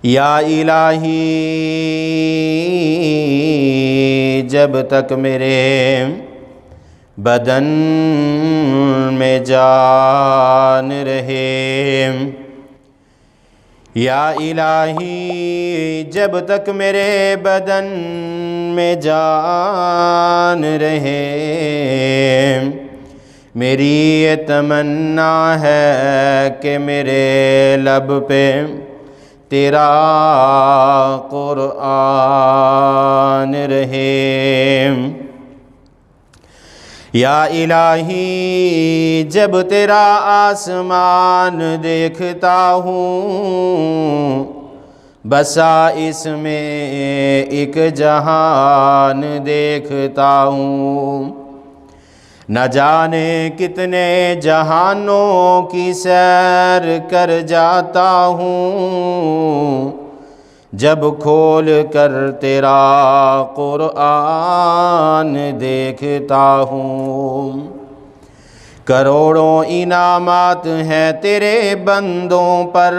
یا الہی جب تک میرے بدن میں جان رہے، یا الہی جب تک میرے بدن میں جان رہے، میری یہ تمنا ہے کہ میرے لب پہ تیرا قرآن رہے۔ یا الہی جب تیرا آسمان دیکھتا ہوں، بسا اس میں ایک جہان دیکھتا ہوں، نہ جانے کتنے جہانوں کی سیر کر جاتا ہوں، جب کھول کر تیرا قرآن دیکھتا ہوں۔ کروڑوں انعامات ہیں تیرے بندوں پر،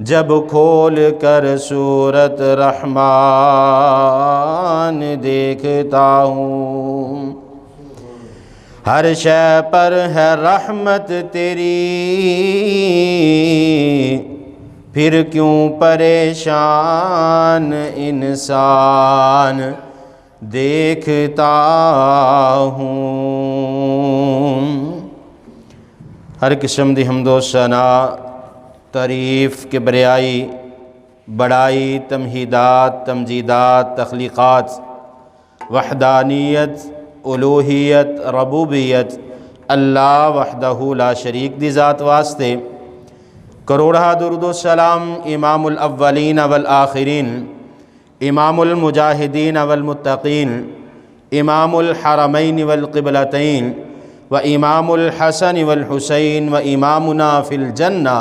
جب کھول کر سورت رحمان دیکھتا ہوں۔ ہر شے پر ہے رحمت تیری، پھر کیوں پریشان انسان دیکھتا ہوں۔ ہر قسم دی حمد و ثنا، تعریف کے بریائی، بڑائی، تمہیدات، تمجیدات، تخلیقات، وحدانیت، الوہیت، ربوبیت اللہ وحدہ لا شریک دی ذات واسطے کروڑہ درود و سلام امام الاولین والآخرین، امام المجاہدین والمتقین، امام الحرمین والقبلتین، و امام الحسن والحسین و امامنا فی الجنہ،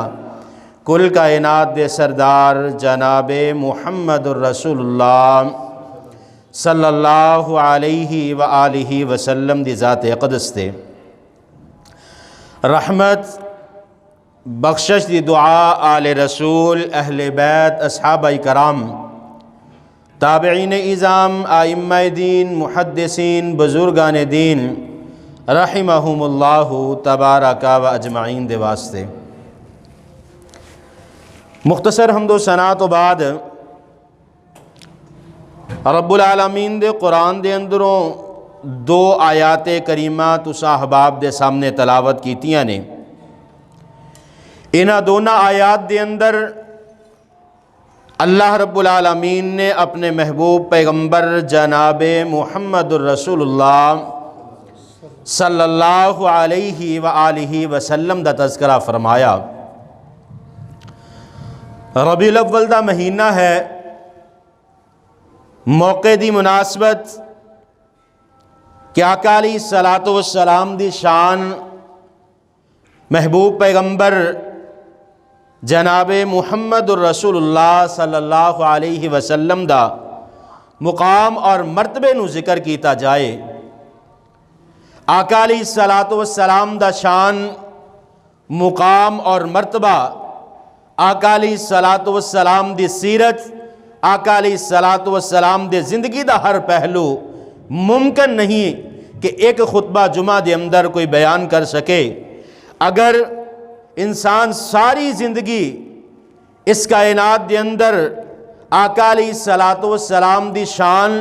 کل کائنات دے سردار جناب محمد الرسول اللہ صلی اللہ علیہ وآلہ وسلم دی ذات اقدس تے رحمت، بخشش دی دعا آل رسول، اہل بیت، اصحابہ کرام، تابعین اعظام، ائمہ دین، محدثین، بزرگان دین رحمہم اللہ تبارک و اجمعین دے واسطے۔ مختصر حمد و ثنا تو بعد رب العالمین دے قرآن دے اندروں دو آیات کریمہ تسا احباب دے سامنے تلاوت کیتیاں نے۔ انہاں دونوں آیات دے اندر اللہ رب العالمین نے اپنے محبوب پیغمبر جناب محمد الرسول اللہ صلی اللہ علیہ وآلہ وسلم دا تذکرہ فرمایا۔ ربیع الاول دا مہینہ ہے، موقع دی مناسبت کہ آقا علیہ الصلاۃ والسلام دی شان محبوب پیغمبر جناب محمد الرسول اللہ صلی اللہ علیہ وسلم دا مقام اور مرتبے نو ذکر کیتا جائے۔ آقا علیہ الصلاۃ والسلام دا شان، مقام اور مرتبہ، آقا علیہ الصلاۃ والسلام دی سیرت، آقا علیہ الصلاۃ والسلام دے زندگی دا ہر پہلو ممکن نہیں کہ ایک خطبہ جمعہ دے اندر کوئی بیان کر سکے۔ اگر انسان ساری زندگی اس کائنات دے اندر آقا علیہ الصلاۃ والسلام دی شان،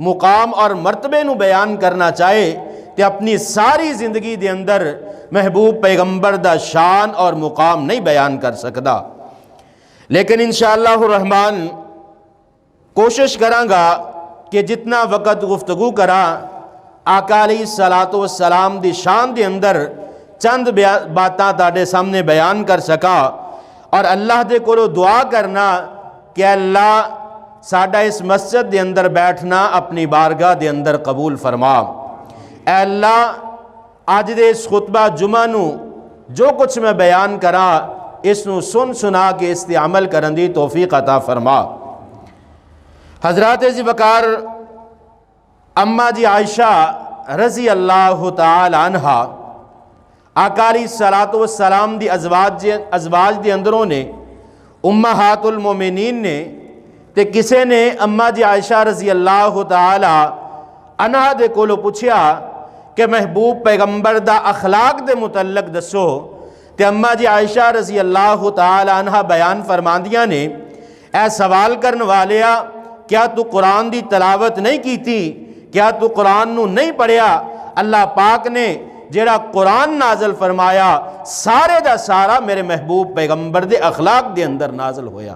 مقام اور مرتبے نو بیان کرنا چاہے تو اپنی ساری زندگی دے اندر محبوب پیغمبر دا شان اور مقام نہیں بیان کر سکتا۔ لیکن انشاءاللہ الرحمن کوشش کرانگا کہ جتنا وقت گفتگو کرا آقا علیہ الصلاۃ والسلام دی شان دے اندر چند باتاں تاڑے سامنے بیان کر سکا، اور اللہ دے کولو دعا کرنا کہ اللہ ساڈا اس مسجد دے اندر بیٹھنا اپنی بارگاہ دے اندر قبول فرما۔ اے اللہ آج دے اس خطبہ جمعہ نو جو کچھ میں بیان کرا اس نو سن سنا کے اس تے عمل کرن دی توفیق عطا فرما۔ حضرات ذی وقار اماں جی عائشہ رضی اللہ تعالی عنہا آقا علیہ الصلوۃ والسلام دی ازواج دے اندروں نے امہات المومنین نے تے کسے نے اماں جی عائشہ رضی اللہ تعالی عنہا دے کولو پوچھیا کہ محبوب پیغمبر دا اخلاق دے متعلق دسو تے اماں جی عائشہ رضی اللہ تعالی عنہا بیان فرماندیاں نے اے سوال کرن والیا کیا تو قرآن دی تلاوت نہیں کیتی، کیا تو قرآن نو نہیں پڑھیا؟ اللہ پاک نے جیڑا قرآن نازل فرمایا سارے دا سارا میرے محبوب پیغمبر دے اخلاق دے اندر نازل ہویا۔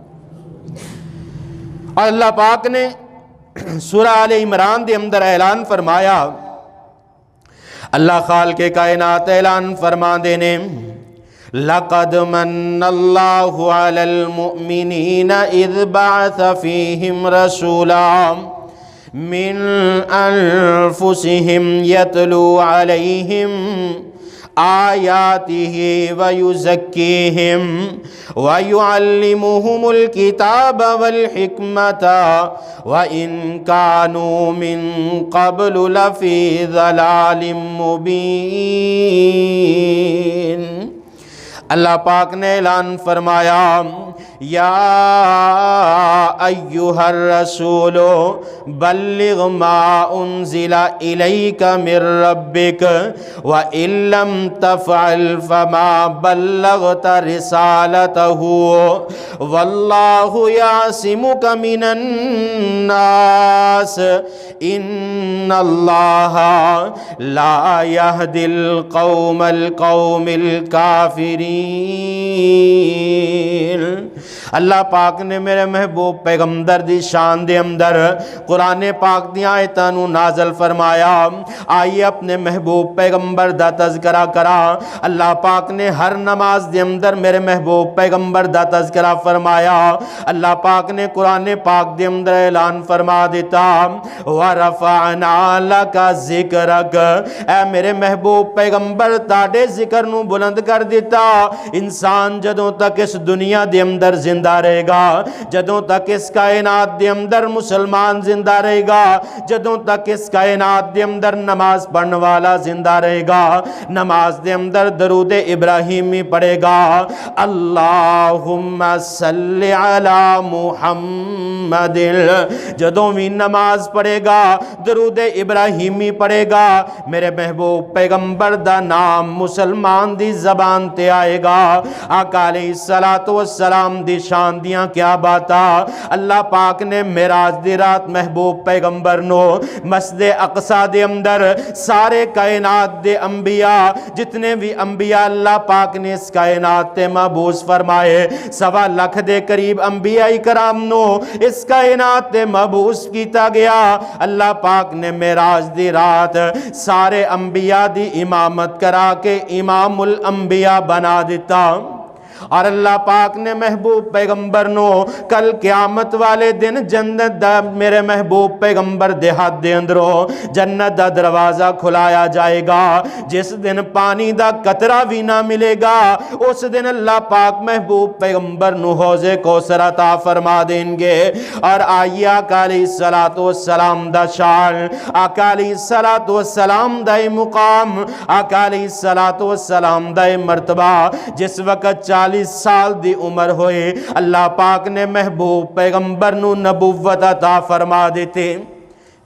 اور اللہ پاک نے سورہ آل عمران دے اندر اعلان فرمایا، اللہ خالق کائنات اعلان فرما دینے لَقَدْ مَنَّ اللَّهُ عَلَى الْمُؤْمِنِينَ إِذْ بَعَثَ فِيهِمْ رَسُولًا مِّنْ أَنفُسِهِمْ يَتْلُو عَلَيْهِمْ آيَاتِهِ وَيُزَكِّيهِمْ وَيُعَلِّمُهُمُ الْكِتَابَ وَالْحِكْمَةَ وَإِنْ كَانُوا مِنْ قَبْلُ لَفِي ضَلَالٍ مُبِينٍ۔ اللہ پاک نے اعلان فرمایا یا ایہا الرسول بلغ ما انزل الیک من ربک وَإِن لَّمْ تَفْعَلْ فَمَا بَلَّغْتَ رِسَالَتَهُ وَاللَّهُ يَعْصِمُكَ مِنَ النَّاسِ إِنَّ اللَّهَ لَا يَهْدِي الْقَوْمَ الْكَافِرِينَ۔ اللہ پاک نے میرے محبوب پیغمبر دی شان دے اندر قرآن پاک دیاں آیتاں نو نازل فرمایا۔ آئیے اپنے محبوب پیغمبر دا تذکرہ کرا۔ اللہ پاک نے ہر نماز دے اندر میرے محبوب پیغمبر دا تذکرہ فرمایا۔ اللہ پاک نے قرآن پاک دے اندر اعلان فرما دیتا وَرَفَعْنَا لَكَ ذِكْرَكَ، اے میرے محبوب پیغمبر تاڑے ذکر نو بلند کر دیتا۔ انسان جدوں تک اس دنیا دے اندر زندہ رہے گا، جدوں تک اس کائنات دے اندر مسلمان زندہ رہے گا، جدوں تک اس کائنات دے اندر نماز پڑھنے والا زندہ رہے گا، نماز دے اندر درود ابراہیمی پڑھے گا، اللہم صلی علی محمد، جدوں بھی نماز پڑھے گا درود ابراہیمی پڑھے گا، میرے محبوب پیغمبر دا نام مسلمان دی زبان تے آئے گا۔ آقا علیہ الصلوۃ والسلام دی شان دیاں کیا باتا۔ اللہ پاک نے معراج دی رات محبوب پیغمبر نو مسجد اقصی دے اندر سارے کائنات دے انبیاء جتنے بھی انبیاء اللہ پاک نے اس کائنات تے مبعوث فرمائے، 1.25 لاکھ دے قریب انبیاء کرام نو اس کائنات تے مبعوث کیتا گیا۔ اللہ پاک نے معراج دی رات سارے انبیاء دی امامت کرا کے امام الانبیاء بنا دیتا۔ اور اللہ پاک نے محبوب پیغمبر نو کل قیامت والے دن جنت دا میرے محبوب پیغمبر دے ہاتھ دے اندروں جنت دا دروازہ کھلایا جائے گا، جس دن پانی دا قطرہ بھی نہ ملے گا، اس دن اللہ پاک محبوب پیغمبر نو حوض کوثر عطا فرما دیں گے۔ اور آئیے آقا علیہ الصلوۃ والسلام دا شان، آقا علیہ الصلوۃ والسلام دا مقام، آقا علیہ الصلوۃ والسلام دا مرتبہ، جس وقت 40 سال دی عمر ہوئے اللہ پاک نے محبوب پیغمبر نو نبوت عطا فرما دیتے۔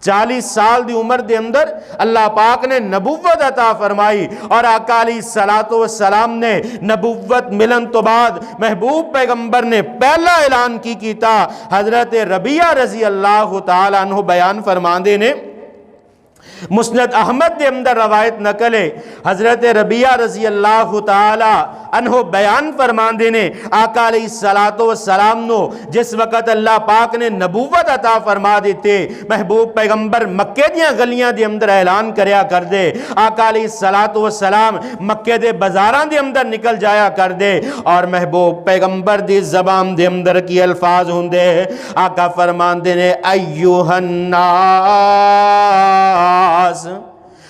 40 سال دی عمر دے اندر اللہ پاک نے نبوت عطا فرمائی، اور آقا علیہ الصلوۃ والسلام نے نبوت ملن تو بعد محبوب پیغمبر نے پہلا اعلان کی کیتا۔ حضرت ربیعہ رضی اللہ تعالیٰ عنہ بیان فرماندے نے، مسند احمد دے اندر روایت نقل ہے، حضرت ربیعہ رضی اللہ تعالی عنہ بیان فرماندے نے آقا علیہ الصلوۃ والسلام نو جس وقت اللہ پاک نے نبوت عطا فرما دیتے، محبوب پیغمبر مکے دیاں گلیاں دے اندر اعلان کریا کر دے، آقا علیہ الصلوۃ والسلام مکے دے بازاراں دے اندر نکل جایا کر دے، اور محبوب پیغمبر دی زبان دے اندر کی الفاظ ہوندے، آقا فرماندے نے ایھا الناس،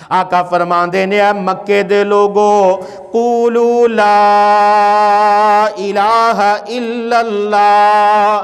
آقا فرماندے نے اے مکے دے لوگو قولوا لا الہ الا اللہ،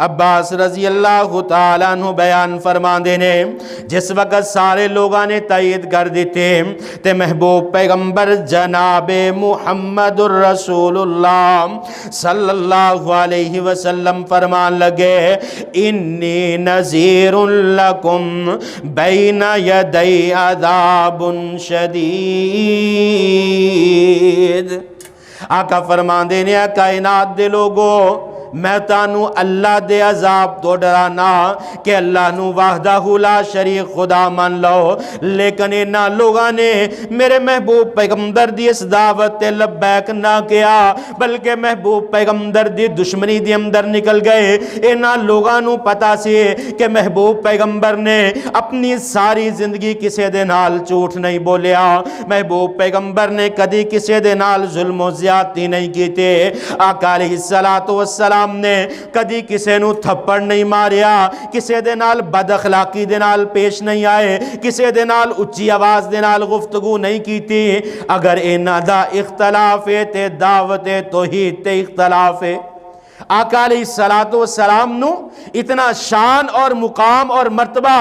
عباس رضی اللہ تعالیٰ عنہ بیان فرما دینے جس وقت سارے لوگاں نے تائید کر دیتے تے محبوب پیغمبر جناب محمد الرسول اللہ صلی اللہ علیہ وسلم فرمان لگے انی نذیر لکم بین یدی عذاب شدید۔ آقا فرمان دینے کائنات دے لوگو میں تانو اللہ دے عذاب تو ڈرانا کہ اللہ نو وحدہ لا شریک خدا مان لو، لیکن انہاں لوگاں نے میرے محبوب پیغمبر دی اس دعوت تے لبیک نہ کیا بلکہ محبوب پیغمبر دی دشمنی دی اندر نکل گئے۔ انہاں لوگاں نو پتا سی کہ محبوب پیغمبر نے اپنی ساری زندگی کسے دے نال جھوٹ نہیں بولیا، محبوب پیغمبر نے کدی کسے دے نال ظلم و زیادتی نہیں کیتے، آقا علیہ الصلوۃ والسلام نے کدی کسے نو تھپڑ نہیں ماریا، کسے دے نال بد اخلاقی دے نال پیش نہیں آئے، کسے دے نال اچھی آواز دے نال گفتگو نہیں کیتی۔ اگر انہاں دا اختلاف ہے تے دعوت توحید تے اختلاف ہے۔ آقا علیہ السلام نو اتنا شان اور مقام اور مرتبہ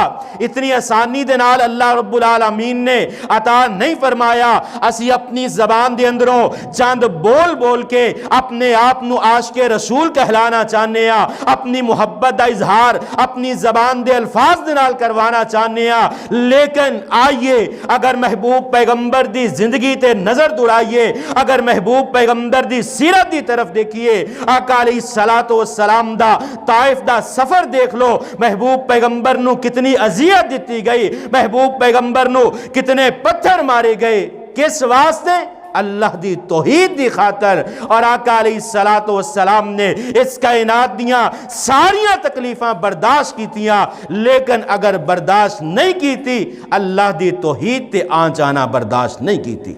اتنی آسانی دے نال اللہ رب العالمین نے عطا نہیں فرمایا۔ اسی اپنی زبان دے اندروں چند بول بول کے اپنے آپ نو عاشق رسول کہلانا چاہنے ہاں، اپنی محبت دا اظہار اپنی زبان دے الفاظ دے نال کروانا چاہنے ہاں، لیکن آئیے اگر محبوب پیغمبر دی زندگی تے نظر دوڑائیے، اگر محبوب پیغمبر دی سیرت دی طرف دیکھیے، آقا علیہ السلام دا طائف دا سفر دیکھ لو، محبوب پیغمبر نو کتنی اذیت دیتی گئی، محبوب پیغمبر نو کتنے پتھر مارے گئے، کس واسطے؟ اللہ دی توحید دی خاطر۔ اور آقا علیہ السلام نے اس کائنات دیاں ساریاں تکلیفاں برداشت کیتیاں، لیکن اگر برداشت نہیں کیتی اللہ دی توحید تے آن جانا برداشت نہیں کیتی۔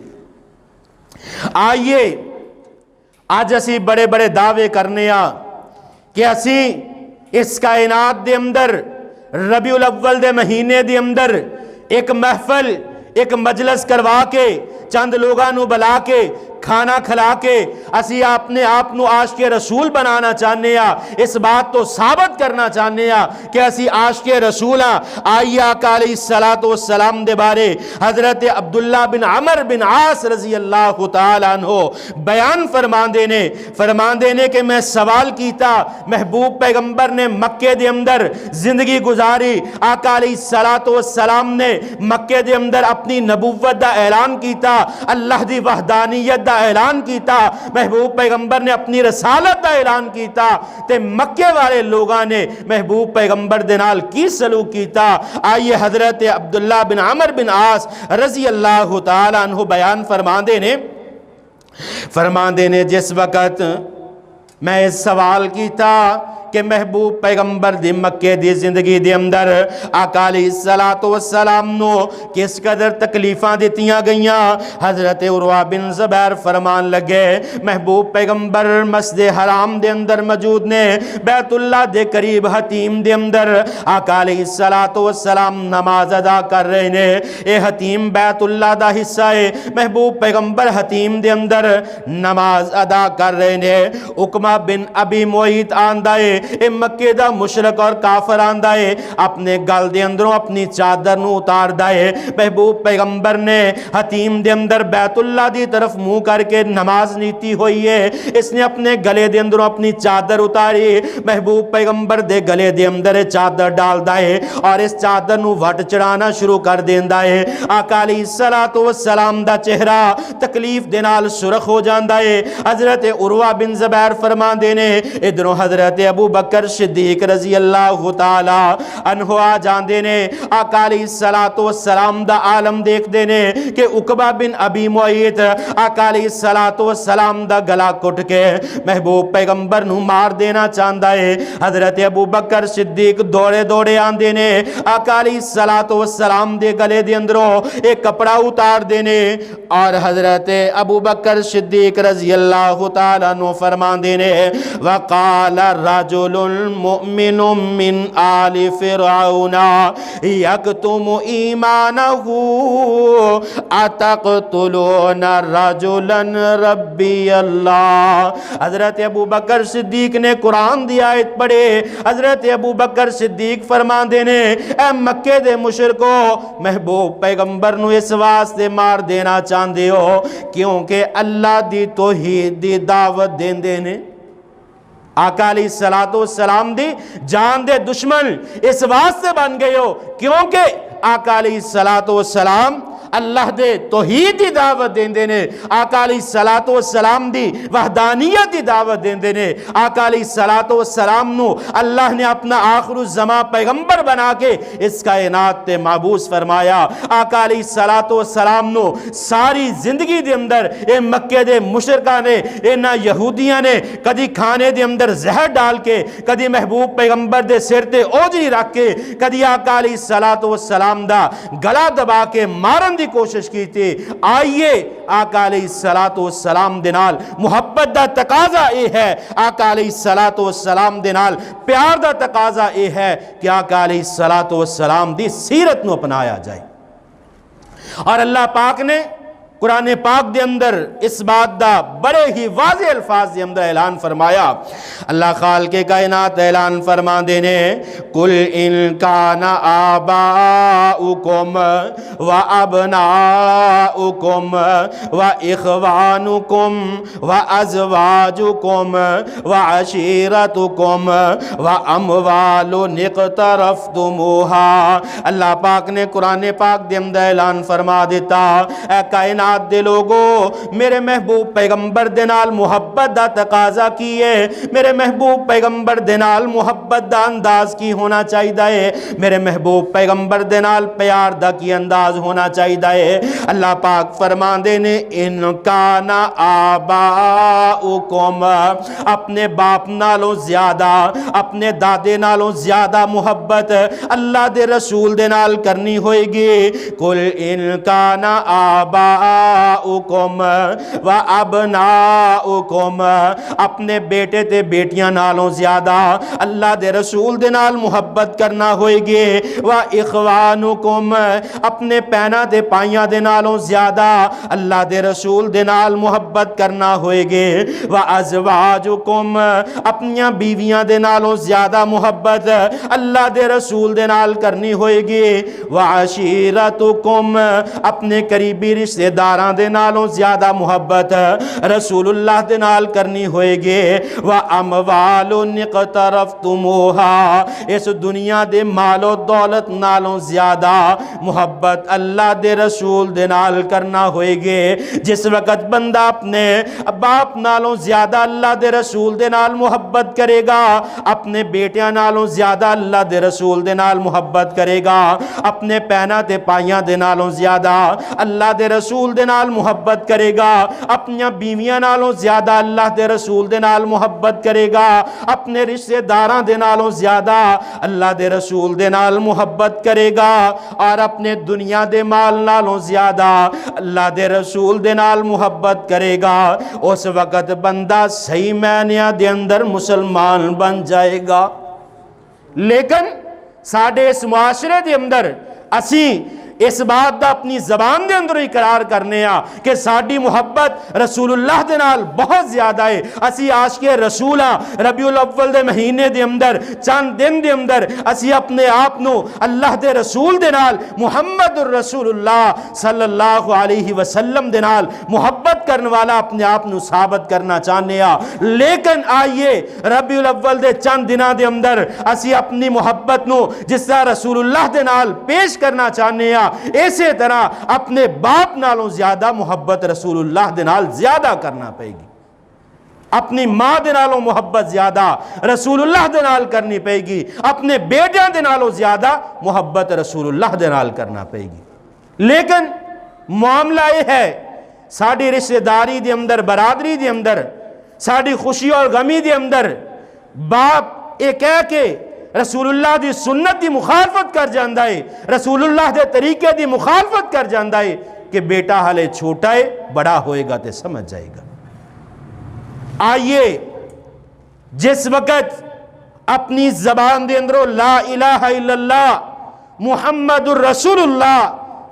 آئیے آج اسی بڑے بڑے دعوے کرنے ہاں کہ اسی اس کائنات دے اندر ربیع الاول دے مہینے دے اندر ایک محفل ایک مجلس کروا کے چند لوگاں نو بلا کے کھانا کھلا کے اسی اپنے آپ نو عاشق رسول بنانا چاہنے ہاں، اس بات تو ثابت کرنا چاہنے ہاں کہ اسی عاشق رسول ہاں۔ آئیے آقا علیہ السلام دے بارے حضرت عبداللہ بن عمر بن عاص رضی اللہ تعالیٰ عنہ بیان فرمان دینے کہ میں سوال کیتا، محبوب پیغمبر نے مکے دے اندر زندگی گزاری، آقا علیہ السلام نے مکے دے اندر اپنی نبوت دا اعلان کیتا، اللہ دی وحدانیت دا اعلان کیتا، محبوب پیغمبر نے اپنی رسالت دا اعلان کیتا، تے مکے والے لوگاں نے محبوب پیغمبر دے نال کی سلوک کیتا۔ آئیے حضرت عبداللہ بن عمر بن عاص رضی اللہ تعالیٰ عنہ بیان فرمان دینے جس وقت میں اس سوال کیتا کہ محبوب پیغمبر دی مکے دی زندگی دے اندر آقا علیہ السلام نو کس قدر تکلیفاں دیتیاں گئیاں، حضرت عروہ بن زبیر فرمان لگے محبوب پیغمبر مسجد حرام دے اندر موجود نے، بیت اللہ دے قریب حتیم دے اندر آقا علیہ السلام نماز ادا کر رہے نے، اے حتیم بیت اللہ دا حصہ ہے، محبوب پیغمبر حتیم دے اندر نماز ادا کر رہے نے، عقبہ بن ابی معیط آندائے اے مکے دا مشرک اور کافر آندہ ہے، اپنے گل دے اندروں اپنی چادر نو اتار دائے، محبوب پیغمبر نے حتیم دے اندر بیت اللہ دی طرف منہ کر کے نماز نیتی ہوئی ہے، اس نے اپنے گلے دے اندروں اپنی چادر اتاری، محبوب پیغمبر دے گلے دے اندر چادر ڈال دائے اور اس چادر نو وٹ چڑھانا شروع کر دین دائے۔ آقا علیہ السلام دا چہرہ تکلیف دے نال سرخ ہو جاندہ ہے۔ حضرت عروہ بن زبیر فرمان دینے ادھروں حضرت ابو بکر صدیق رضی اللہ تعالی عنہ آ جاندے نے، آقا علیہ السلام دا عالم دیکھ دینے کہ عقبہ بن ابی معیط آقا علیہ السلام دا گلا کٹ کے محبوب پیغمبر نو مار دینا چاہندہ ہے۔ حضرت ابو بکر صدیق دوڑے دوڑے آندے نے، آقا علیہ السلام دے گلے دے اندروں ایک کپڑا اتار دینے اور حضرت ابو بکر صدیق رضی اللہ تعالیٰ عنہ فرمان دینے وقال الرجل رجل مؤمن من آل فرعون یکتم ایمانہ اتقتلون رجلا ربی اللہ۔ حضرت ابو بکر صدیق نے قرآن دی آیت پڑھے۔ حضرت ابو بکر صدیق فرماندے نے اے مکے دے مشرکو، محبوب پیغمبر نو اس واسطے مار دینا چاہندے ہو کیونکہ اللہ دی توحید دی دعوت دیندے نے۔ آقا علیہ السلام دی جان دے دشمن اس واسطے بن گئے ہو کیونکہ آقا علیہ السلام اللہ دے توحید دی دعوت دیندے نے، آقا علیہ السلام دی وحدانیت دی دعوت دیندے نے، آقا علیہ السلام نو اللہ نے اپنا آخر الزمان پیغمبر بنا کے اس کائنات تے معبوس فرمایا۔ آقا علیہ السلام نو ساری زندگی دے اندر اے مکے دے مشرکاں نے، اینا یہودیاں نے کدی کھانے دے اندر زہر ڈال کے، کدی محبوب پیغمبر دے سر تے اوجری رکھ کے، کدی آقا علیہ السلام دا گلا دبا کے مارن دی کوشش کی تھی۔ آئیے آقا علیہ السلام دے نال محبت دا تقاضا اے ہے، آقا علیہ السلام دے نال پیار دا تقاضا اے ہے کہ آقا علیہ السلام دی سیرت نو اپنایا جائے۔ اور اللہ پاک نے قرآن پاک دے اندر اس بات دا بڑے ہی واضح الفاظ دے اندر اعلان فرمایا۔ اللہ خالق کائنات اعلان فرما دینے قل ان کان آباؤکم و ابناؤکم و اخوانکم و ازواجکم و عشیرتکم و اموال اقترفتموہا۔ اللہ پاک نے قرآن پاک دے اندر اعلان فرما دیتا اے کائنات دے لوگو، میرے محبوب پیغمبر دے نال محبت دا تقاضا کیے، میرے محبوب پیغمبر دے نال محبت دا انداز کی ہونا چاہیے، میرے محبوب پیغمبر دے نال پیار دا کی انداز ہونا چاہیے۔ اللہ پاک فرمان دے نے ان کانا آباؤکم، اپنے باپ نالوں زیادہ، اپنے دادے نالوں زیادہ محبت اللہ دے رسول دے نال کرنی ہوئے گی۔ قل ان کانا آباؤکم و ابناؤکم، اپنے بیٹے تے بیٹیاں نالوں زیادہ اللہ دے رسول دے نال محبت کرنا ہوئے گی۔ و اخوانکم، اپنے پینا تے پائیاں دے نالوں زیادہ اللہ دے رسول دے نال محبت کرنا ہوئے گی۔ و ازواجکم، اپنیاں بیویاں دے نالوں زیادہ محبت اللہ دے رسول دے نال کرنی ہوئے گی۔ و عشیرتکم، اپنے قریبی رشتہ داراں دے نالوں زیادہ محبت رسول اللہ دے نال کرنی ہوئے گی۔ وَأَمْوَالٌ اقْتَرَفْتُمُوهَا، اس دنیا دے مال و دولت نالوں زیادہ محبت اللہ دے رسول دے نال کرنا ہوئے گی۔ جس وقت بندہ اپنے باپ نالوں زیادہ اللہ دے رسول دے نال محبت کرے گا، اپنے بیٹیاں نالوں زیادہ اللہ دے رسول دے نال محبت کرے گا، اپنے پینا تے پائیاں دے نالوں زیادہ اللہ دے رسول دے نال محبت کرے گا، اپنیاں بیویاں نالوں زیادہ اللہ دے رسول دے نال محبت کرے گا، اپنے رشتہ داراں دے نالوں زیادہ اللہ دے رسول دے نال محبت کرے گا، اور اپنے دنیا دے مال نالوں زیادہ اللہ دے رسول دے نال محبت کرے گا۔ اس وقت بندہ صحیح معنیاں دے اندر مسلمان بن جائے گا۔ لیکن ساڑھے اس معاشرے دے اندر اسی اس بات دا اپنی زبان دے اندر اقرار کرنے ہاں کہ ساڑھی محبت رسول اللہ دے نال بہت زیادہ ہے، اسی عاشق رسول ہاں۔ ربیع الاول دے مہینے دے اندر چند دن دے اندر اسی اپنے آپ نو اللہ دے رسول دے نال محمد الرسول اللہ صلی اللہ علیہ وسلم دے نال محبت کرنے والا اپنے آپ نو ثابت کرنا چاہنے ہاں۔ لیکن آئیے ربیع الاول دے چند دنوں دے اندر اسی اپنی محبت نو جس طرح رسول اللہ دے نال پیش کرنا چاہنے ہاں، اسی طرح اپنے باپ نالوں زیادہ محبت رسول اللہ دے نال زیادہ کرنا پے گی، اپنی ماں دے نالوں محبت زیادہ رسول اللہ دے نال کرنی پے گی، اپنے بیٹیاں دے نالوں زیادہ محبت رسول اللہ دے نال کرنا پے گی۔ لیکن معاملہ یہ ہے ساڑھی رشتہ داری دے اندر، برادری دے اندر، ساڑھی خوشی اور غمی دے اندر باپ ایک ہے کہ رسول اللہ دی سنت دی مخالفت کر جاندہ ہے، رسول اللہ دے طریقے دی مخالفت کر جاندہ ہے کہ بیٹا حالے چھوٹا ہے، بڑا ہوئے گا تے سمجھ جائے گا۔ آئیے جس وقت اپنی زبان دے اندروں لا الہ الا اللہ محمد الرسول اللہ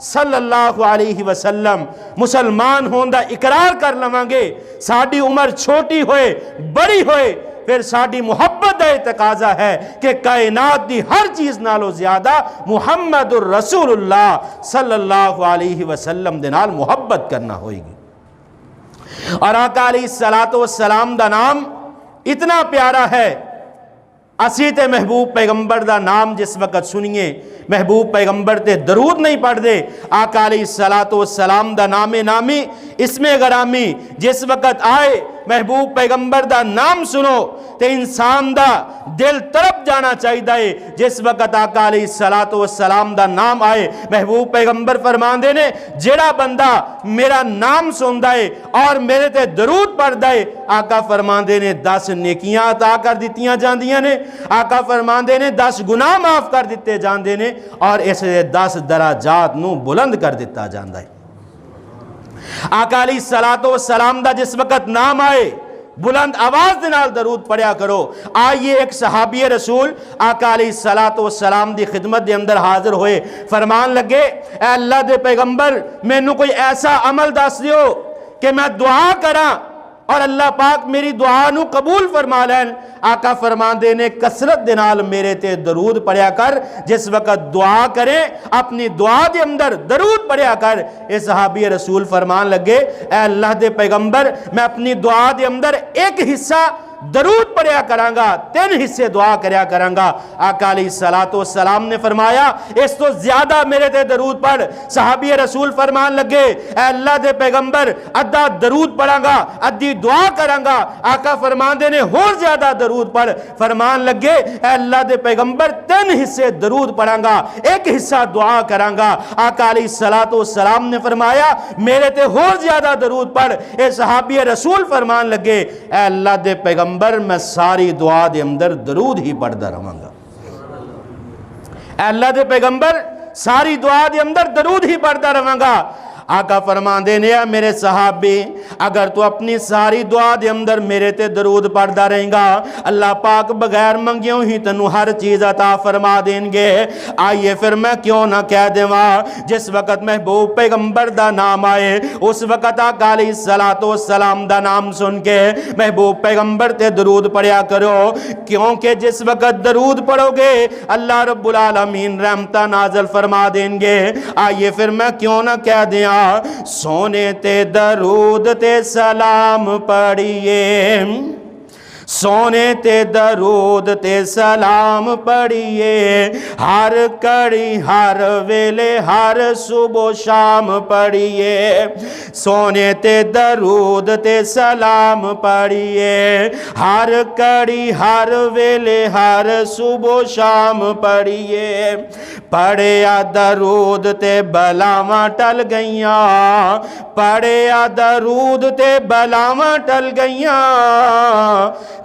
صلی اللہ علیہ وسلم مسلمان ہون دا اقرار کر لواں گے، ساڈی عمر چھوٹی ہوئے بڑی ہوئے، پھر ساڈی محبت دا تقاضا ہے کہ کائنات دی ہر چیز نالو زیادہ محمد الرسول اللہ صلی اللہ علیہ وسلم دے نال محبت کرنا ہوئے گی۔ اور آقا علیہ السلام دا نام اتنا پیارا ہے، اسی تے محبوب پیغمبر دا نام جس وقت سنیے محبوب پیغمبر تے درود نہیں پڑھ دے، آقا علیہ السلام دا نام نامی اسم غرامی جس وقت آئے محبوب پیغمبر دا نام سنو تے انسان دا دل تڑپ جانا چاہیے۔ جس وقت آقا علیہ السلام دا نام آئے محبوب پیغمبر فرمان دے نے جیڑا بندہ میرا نام سن دائے اور میرے تے درود پڑھ دائے، آقا فرمان دے نے 10 نیکیاں عطا کر دیتیاں جاندیاں نے، آقا فرمان دے نے 10 گناہ معاف کر دیتے جاندے نے، اور اس 10 درجات نو بلند کر دیتا جاندہ ہے۔ آقا علیہ السلام دا جس وقت نام آئے بلند آواز دنال درود پڑھیا کرو۔ آئیے ایک صحابی رسول آقا علیہ السلام دی خدمت دے اندر حاضر ہوئے، فرمان لگے اے اللہ دے پیغمبر میں نو کوئی ایسا عمل دس دیو کہ میں دعا کراں اور اللہ پاک میری دعا نو قبول فرما لین۔ آقا فرمان دے نے کثرت دنال میرے تے درود پڑھیا کر، جس وقت دعا کریں اپنی دعا دے اندر درود پڑھیا کر۔ اے صحابی رسول فرمان لگے اے اللہ دے پیغمبر میں اپنی دعا دے اندر ایک حصہ درود پڑھیا کرانگا، 3 حصے دعا کریا کرانگا۔ آقا علیہ السلام نے فرمایا اس تو زیادہ میرے تے درود پڑھ۔ صحابی رسول فرمان لگے اے اللہ دے پیغمبر ادھا درود پڑھانگا ادھی دعا کرانگا۔ آقا فرمان دے نے اور زیادہ درود پڑھ۔ فرمان لگے اے اللہ دے پیغمبر 3 حصے درود پڑھانگا، ایک حصہ دعا کرانگا۔ آقا علیہ السلام نے فرمایا میرے تے اور زیادہ درود پڑھ۔ اے صحابی رسول فرمان لگے اے اللہ دے پیغمبر میں ساری دعا دے اندر درود ہی پڑھدا رہاں گا۔ اے اللہ دے پیغمبر ساری دعا دے اندر درود ہی پڑھدا رہاں گا۔ آقا فرمان دے نے میرے صحابی اگر تو اپنی ساری دعا دے اندر میرے تے درود پڑھدا رہیں گا اللہ پاک بغیر منگیوں ہی تنو ہر چیز عطا فرما دیں گے۔ آئیے پھر میں کیوں نہ کہہ دیواں جس وقت محبوب پیغمبر دا نام آئے اس وقت آقا علیہ السلام دا نام سن کے محبوب پیغمبر تے درود پڑھیا کرو، کیونکہ جس وقت درود پڑھو گے اللہ رب العالمین رحمتہ نازل فرما دیں گے۔ آئیے پھر میں کیوں نہ کہہ دیاں سونے تے درود تے سلام پڑھیے، سونے تے درود تے سلام پڑھیے، ہر کڑی ہر ویلے ہر صبح شام پڑھیے، سونے تے درود تے سلام پڑھیے، ہر کڑی ہر ویلے ہر صبح شام پڑھیے، پڑھیا درود تے بلاواں ٹل گئیاں، پڑھیا درود تے بلاواں ٹل گئیاں،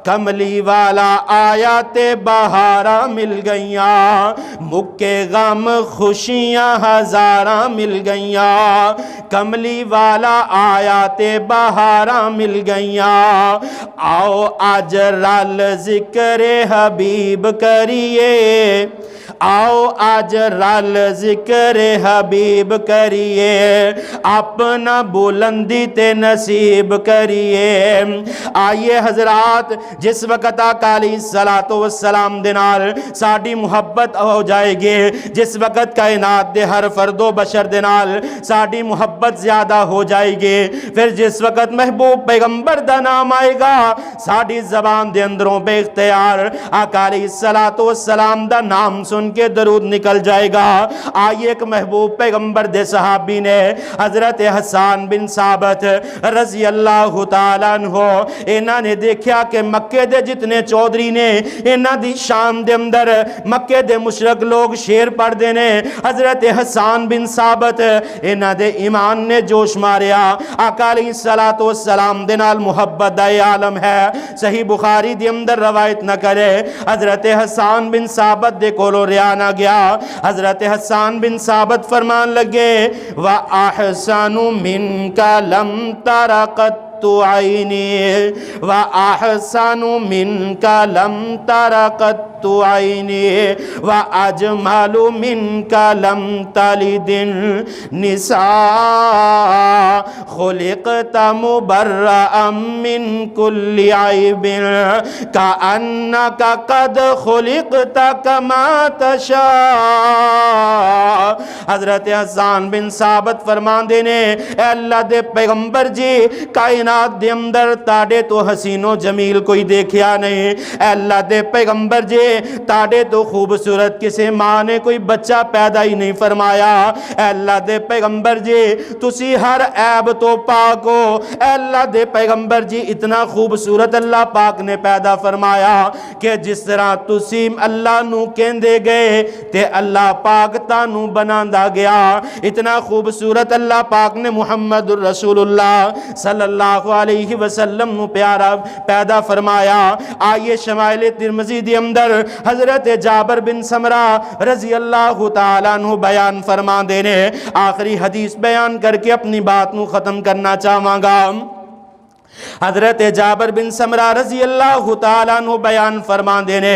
کملی والا آیا تے بہاراں مل گئیاں، مکے غم خوشیاں ہزاراں مل گئیاں، کملی والا آیا تے بہاراں مل گئیاں، آؤ آج رل ذکر حبیب کریے، آؤ آج رل ذکر حبیب کریے، اپنا بلندی تے نصیب کریے۔ آئیے حضرات جس وقت آقا علیہ السلام دنال ساڑی محبت ہو جائے گی، جس وقت کائنات دے ہر فرد و بشر دنال ساڑی محبت زیادہ ہو جائے گی، پھر جس وقت محبوب پیغمبر دا نام آئے گا ساڑی زبان دے اندروں بے اختیار آقا علیہ السلام دا نام سن کے درود نکل جائے گا۔ آئیے ایک محبوب پیغمبر دے صحابی نے حضرت حسان بن ثابت رضی اللہ تعالیٰ عنہ انہاں نے دیکھیا کہ مکے دے جتنے چودھری نے انہاں دی شان دے اندر مکے دے مشرک لوگ شیر پڑھ دینے، حضرت حسان بن ثابت انہاں دے ایمان نے جوش ماریا، آقا علیہ السلام دے نال محبت دا عالم ہے، صحیح بخاری دے اندر روایت نہ کرے، حضرت حسان بن ثابت دے کولو ریا نہ گیا، حضرت حسان بن ثابت فرمان لگے وَأَحْسَنُ مِنْكَ لَمْ تَرَ قَطْ عینی وأحسن منک لم تر قط عینی وأجمل منک لم تلد النساء خلقت مبرأ من کل عیب کأنک قد خلقت کما تشاء۔ حضرت حسان بن ثابت فرماندے نے اے اللہ دے پیغمبر جی کائنات دے اندر تاڑے تو حسین و جمیل کوئی دیکھیا نہیں، اے اللہ دے پیغمبر جی تاڑے تو خوبصورت کسے ماں نے کوئی بچہ پیدا ہی نہیں فرمایا، اے اللہ دے پیغمبر جی تسی ہر عیب تو پاک ہو، اے اللہ دے پیغمبر جی اتنا خوبصورت اللہ پاک نے پیدا فرمایا کہ جس طرح تسی اللہ نو کہندے گئے تے اللہ پاک تانو بناندا گیا، اتنا خوبصورت اللہ پاک نے محمد الرسول اللہ صلی اللہ علیہ وسلم نو پیارا پیدا فرمایا۔ آئیے شمائل ترمذی دی اندر حضرت جابر بن سمرہ رضی اللہ تعالیٰ عنہ بیان فرما دینے، آخری حدیث بیان کر کے اپنی بات نو ختم کرنا چاہواں گا۔ حضرت جابر بن سمرہ رضی اللہ تعالیٰ عنہ بیان فرما دینے،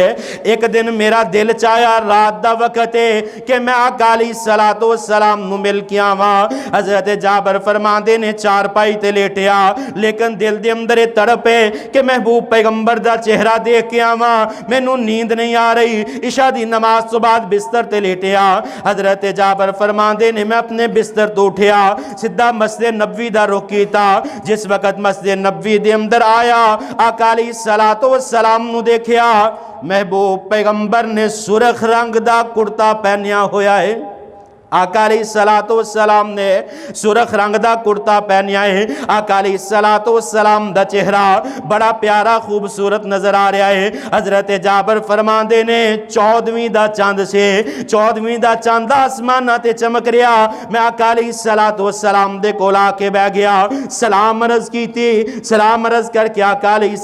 ایک دن میرا دل چاہیا رات دا وقت ہے کہ میں آقا علیہ السلام نو مل کے آواں۔ حضرت جابر فرما دینے چار پائی تے لیٹیا، لیکن دل دے اندر تڑپ ہے کہ محبوب پیغمبر دا چہرہ دیکھ کے آواں، میں نو نیند نہیں آ رہی۔ عشاء دی نماز تو بعد بستر تے لیٹیا، حضرت جابر فرما دینے میں اپنے بستر تو اٹھیا، سدھا مسجد نبوی دا رخ کیتا۔ جس وقت مسجد نبوی دے اندر آیا، آقا علیہ السلام نو دیکھیا، محبوب پیغمبر نے سرخ رنگ دا کرتا پہنیا ہویا ہے۔ آقا علیہ السلام نے سرخ رنگ دا کرتا پہنیا ہے۔ آقا علیہ السلام دا چہرہ بڑا پیارا خوبصورت نظر آ رہا ہے۔ حضرت جابر فرما دینے 14ویں دا چاند سے 14ویں دا چاند آسمانہ تے چمک رہا، میں آقا علیہ السلام دے کولا کے بہ گیا، سلام عرض کی تھی، سلام عرض کر کے آقا علیہ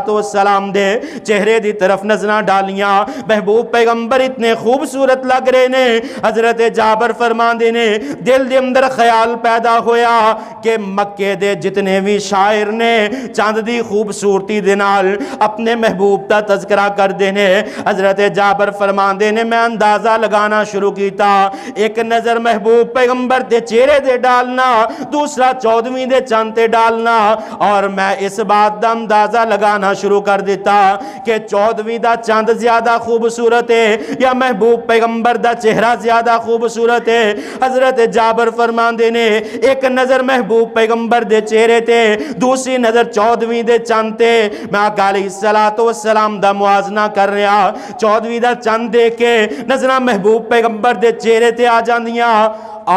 السلام دے چہرے دی طرف نظرہ ڈالیاں، محبوب پیغمبر اتنے خوبصورت لگ رہے نے۔ حضرت جابر فرما دینے دل دے اندر خیال پیدا ہویا کہ مکے دے جتنے بھی شاعر نے چاند دی خوبصورتی دے نال اپنے محبوب تا تذکرہ کر دینے۔ حضرت جابر فرما دینے میں اندازہ لگانا شروع کیتا، ایک نظر محبوب پیغمبر دے چہرے دے ڈالنا، دوسرا 14ویں دے چاند تے ڈالنا، اور میں اس بات دا اندازہ لگانا شروع کر دیتا کہ 14ویں دا چاند زیادہ خوبصورت ہے یا محبوب پیغمبر دا چہرہ زیادہ خوبصورت ہے۔ حضرت جابر فرمان دینے ایک نظر محبوب پیغمبر دے چہرے تے، دوسری نظر 14ویں دے چاند تے، میں آقا علیہ السلام دا موازنہ کر رہا، 14ویں دا چاند دے کے نظرہ محبوب پیغمبر دے چہرے تے آ جاندیاں،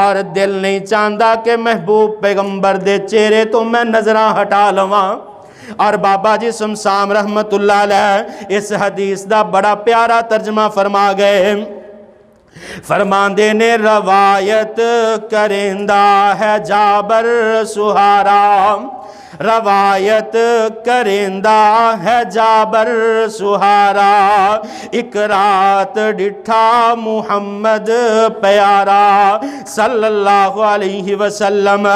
اور دل نہیں چاہتا کہ محبوب پیغمبر دے چہرے تو میں نظرہ ہٹا لواں۔ اور بابا جی سمسام رحمت اللہ علیہ اس حدیث دا بڑا پیارا ترجمہ فرما گئے، فرمان دینے روایت کرندہ ہے جابر سہارا، روایت کرندہ ہے جابر سہارا، ایک رات ڈٹھا محمد پیارا صلی اللہ علیہ وسلم۔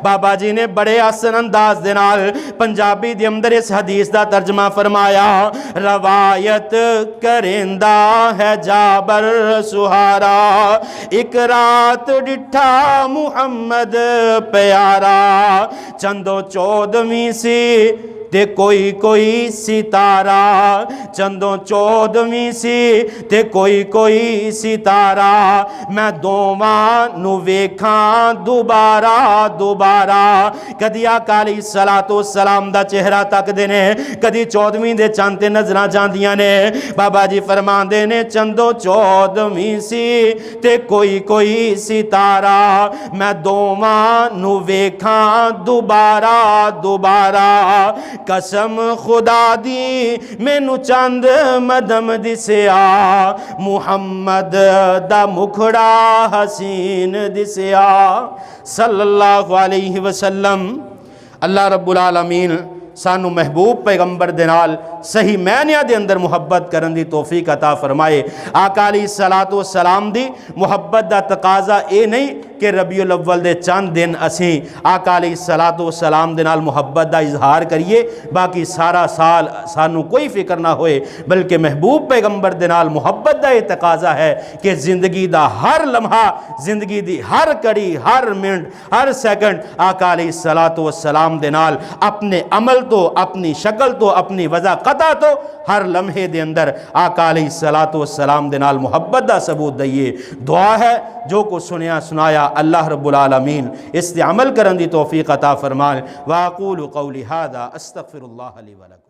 بابا جی نے بڑے آسن انداز دنال پنجابی دی اندر اس حدیث دا ترجمہ فرمایا، روایت کرندہ ہے جابر سہارا، ایک رات ڈٹھا محمد پیارا، چندو 14ویں سی تے کوئی ستارہ، چندوں 14ویں سی تے کوئی ستارہ، میں دوواں نو ویکھاں دوبارہ کدی آقا علیہ السلام دا چہرہ تک دینے، کدی 14ویں دے چاند تے نظراں جاندیاں نے۔ بابا جی فرمان دینے چندوں 14ویں سی تے کوئی ستارہ، میں دوواں نو ویکھاں دوبارہ، قسم خدا دی مینو چند مدم دسیا، محمد دا مکھڑا حسین دسیا صلی اللہ علیہ وسلم۔ اللہ رب العالمین سانو محبوب پیغمبر دے نال صحیح معنیاں دے اندر محبت کرن دی توفیق عطا فرمائے۔ آقا علیہ السلام دی محبت دا تقاضا اے نہیں کہ ربیع الاول دے چند دن اسی آقا علیہ الصلوۃ والسلام دے نال محبت دا اظہار کریے، باقی سارا سال سانو کوئی فکر نہ ہوئے، بلکہ محبوب پیغمبر دے نال محبت دا یہ تقاضا ہے کہ زندگی دا ہر لمحہ، زندگی دی ہر کڑی، ہر منٹ، ہر سیکنڈ آقا علیہ الصلوۃ والسلام دے نال اپنے عمل تو، اپنی شکل تو، اپنی وضع قطع تو، ہر لمحے دے اندر آقا علیہ الصلوۃ والسلام دے نال محبت دا ثبوت دئیے۔ دعا ہے جو کو سنیا سنایا اللہ رب العالمین اس تے عمل کرن دی توفیق عطا فرمائے۔ واقول قولی ھذا استغفر اللہ لی ولکم۔